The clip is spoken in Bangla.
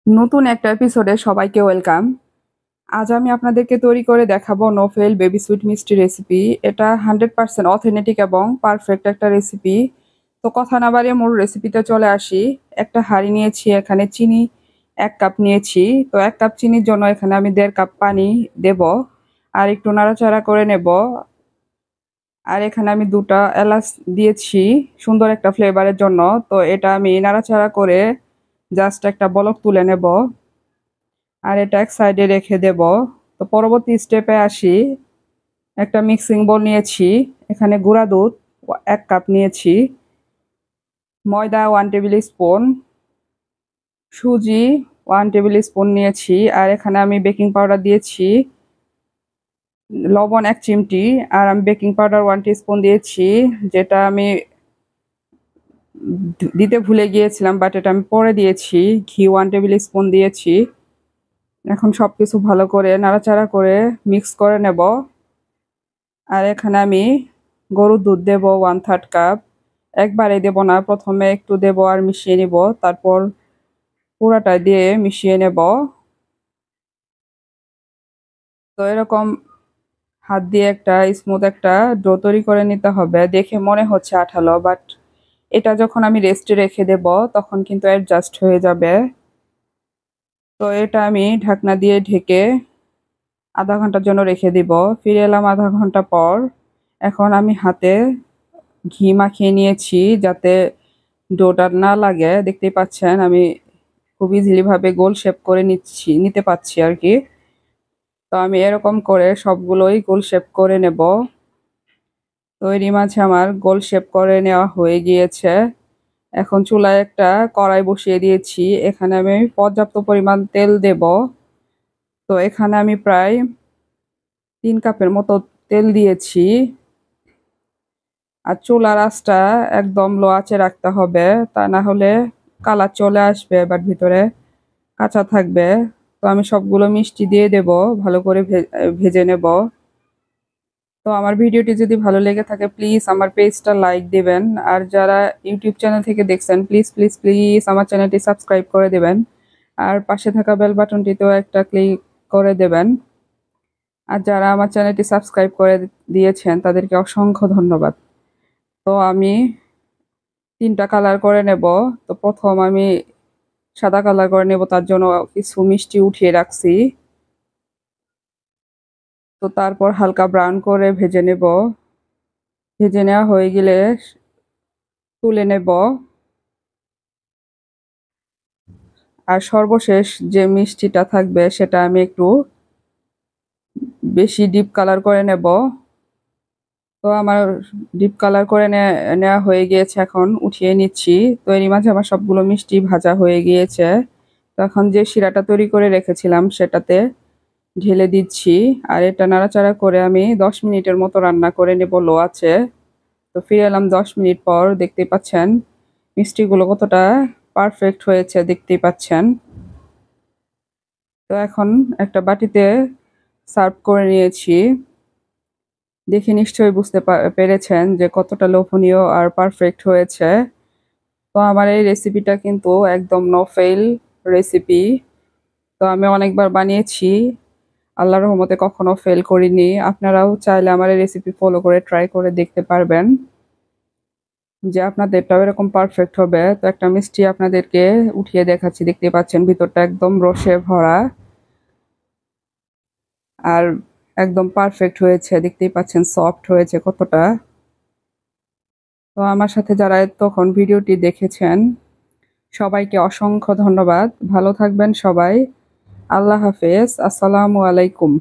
নতুন একটা এপিসোডে সবাইকে ওয়েলকাম। আজ আমি আপনাদেরকে তৈরি করে দেখাবো নোফেল বেবি সুইট মিষ্টি রেসিপি। এটা 100% অথেন্টিক এবং পারফেক্ট একটা রেসিপি। তো কথা না বাড়িয়ে মূল রেসিপিতে চলে আসি। একটা হাঁড়ি নিয়েছি, এখানে চিনি 1 কাপ নিয়েছি। তো 1 কাপ চিনির জন্য এখানে আমি 1.5 কাপ পানি দেব আর একটু নাড়াচাড়া করে নেব। আর এখানে আমি 2টা এলাচ দিয়েছি সুন্দর একটা ফ্লেভারের জন্য। তো এটা আমি নাড়াচাড়া করে জাস্ট একটা বলক তুলে নেব আর এটা এক সাইডে রেখে দেব। তো পরবর্তী স্টেপে আসি। একটা মিক্সিং বোল নিয়েছি, এখানে গুঁড়া দুধ 1 কাপ নিয়েছি, ময়দা 1 টেবিল স্পুন, সুজি 1 টেবিল স্পুন নিয়েছি আর এখানে আমি বেকিং পাউডার দিয়েছি, লবণ 1 চিমটি আর আমি বেকিং পাউডার 1 টিস্পুন দিয়েছি, যেটা আমি দিতে ভুলে গিয়েছিলাম বাট এটা আমি পরে দিয়েছি। ঘি 1 টেবিল স্পুন দিয়েছি। এখন সবকিছু ভালো করে নাড়াচাড়া করে মিক্স করে নেব। আর এখানে আমি গরুর দুধ দেব 1/3 কাপ। একবারে দেব না, প্রথমে একটু দেব আর মিশিয়ে নিব, তারপর পুরাটা দিয়ে মিশিয়ে নেব। তো এরকম হাত দিয়ে একটা স্মুথ একটা ডো তৈরি করে নিতে হবে। দেখে মনে হচ্ছে আঠালো, বাট এটা যখন আমি রেস্টে রেখে দেব তখন কিন্তু অ্যাডজাস্ট হয়ে যাবে। তো এটা আমি ঢাকনা দিয়ে ঢেকে আধা ঘন্টার জন্য রেখে দিব। ফিরে এলাম আধা ঘন্টা পর। এখন আমি হাতে ঘি মাখিয়ে নিয়েছি যাতে ডোটা না লাগে। দেখতেই পাচ্ছেন আমি খুব ইজিলি ভাবে গোল শেপ করে নিতে পারছি আর কি। তো আমি এরকম করে সবগুলোই গোল শেপ করে নেব। তৈরি মাঝে আমার গোল শেপ করে নেওয়া হয়ে গিয়েছে। এখন চুলায় একটা কড়াই বসিয়ে দিয়েছি, এখানে আমি পর্যাপ্ত পরিমাণ তেল দেব। তো এখানে আমি প্রায় 3 কাপের মতো তেল দিয়েছি। আর চুলার আঁচটা একদম লো আঁচে রাখতে হবে, তা না হলে কালার চলে আসবে বাট ভিতরে কাঁচা থাকবে। তো আমি সবগুলো মিষ্টি দিয়ে দেব, ভালো করে ভেজে নেব। তো আমার ভিডিওটি যদি ভালো লেগে থাকে প্লিজ আমার পেজটা লাইক দেবেন। আর যারা ইউটিউব চ্যানেল থেকে দেখছেন প্লিজ প্লিজ প্লিজ আমার চ্যানেলটি সাবস্ক্রাইব করে দেবেন। আর পাশে থাকা বেল বাটনটিতেও একটা ক্লিক করে দেবেন। আর যারা আমার চ্যানেলটি সাবস্ক্রাইব করে দিয়েছেন তাদেরকে অসংখ্য ধন্যবাদ। তো আমি 3টা কালার করে নেব। তো প্রথম আমি সাদা কালার করে নেব, তার জন্য কিছু মিষ্টি উঠিয়ে রাখছি। তো তারপর হালকা ব্রাউন করে ভেজে নেব। ভেজে নেওয়া হয়ে গেলে তুলে নেব। আর সর্বশেষ যে মিষ্টিটা থাকবে সেটা আমি একটু বেশি ডিপ কালার করে নেব। তো আমার ডিপ কালার করে নেওয়া হয়ে গিয়েছে, এখন উঠিয়ে নিচ্ছি। তো এরই মাঝে আমার সবগুলো মিষ্টি ভাজা হয়ে গিয়েছে। তো এখন যে শিরাটা তৈরি করে রেখেছিলাম সেটাতে ঢেলে দিচ্ছি। আর এটা নাড়াচাড়া করে আমি 10 মিনিটের মতো রান্না করে নেব লো আছে। তো ফিরে এলাম 10 মিনিট পর। দেখতেই পাচ্ছেন মিষ্টিগুলো কতটা পারফেক্ট হয়েছে, দেখতেই পাচ্ছেন। তো এখন একটা বাটিতে সার্ভ করে নিয়েছি। দেখে নিশ্চয়ই বুঝতে পেরেছেন যে কতটা লোভনীয় আর পারফেক্ট হয়েছে। তো আমার এই রেসিপিটা কিন্তু একদম নো ফেল রেসিপি। তো আমি অনেকবার বানিয়েছি, আল্লাহর রহমতে কখনো ফেল করিনি। আপনারাও চাইলে আমার এই রেসিপি ফলো করে ট্রাই করে দেখতে পারবেন যে আপনাদেরটাও এরকম পারফেক্ট হবে। তো একটা মিষ্টি আপনাদেরকে উঠিয়ে দেখাচ্ছি, দেখতে পাচ্ছেন ভিতরটা একদম রসে ভরা আর একদম পারফেক্ট হয়েছে। দেখতেই পাচ্ছেন সফট হয়েছে কতটা। তো আমার সাথে যারা তখন ভিডিওটি দেখেছেন সবাইকে অসংখ্য ধন্যবাদ। ভালো থাকবেন সবাই। আল্লাহ হাফেজ। আসসালামু আলাইকুম।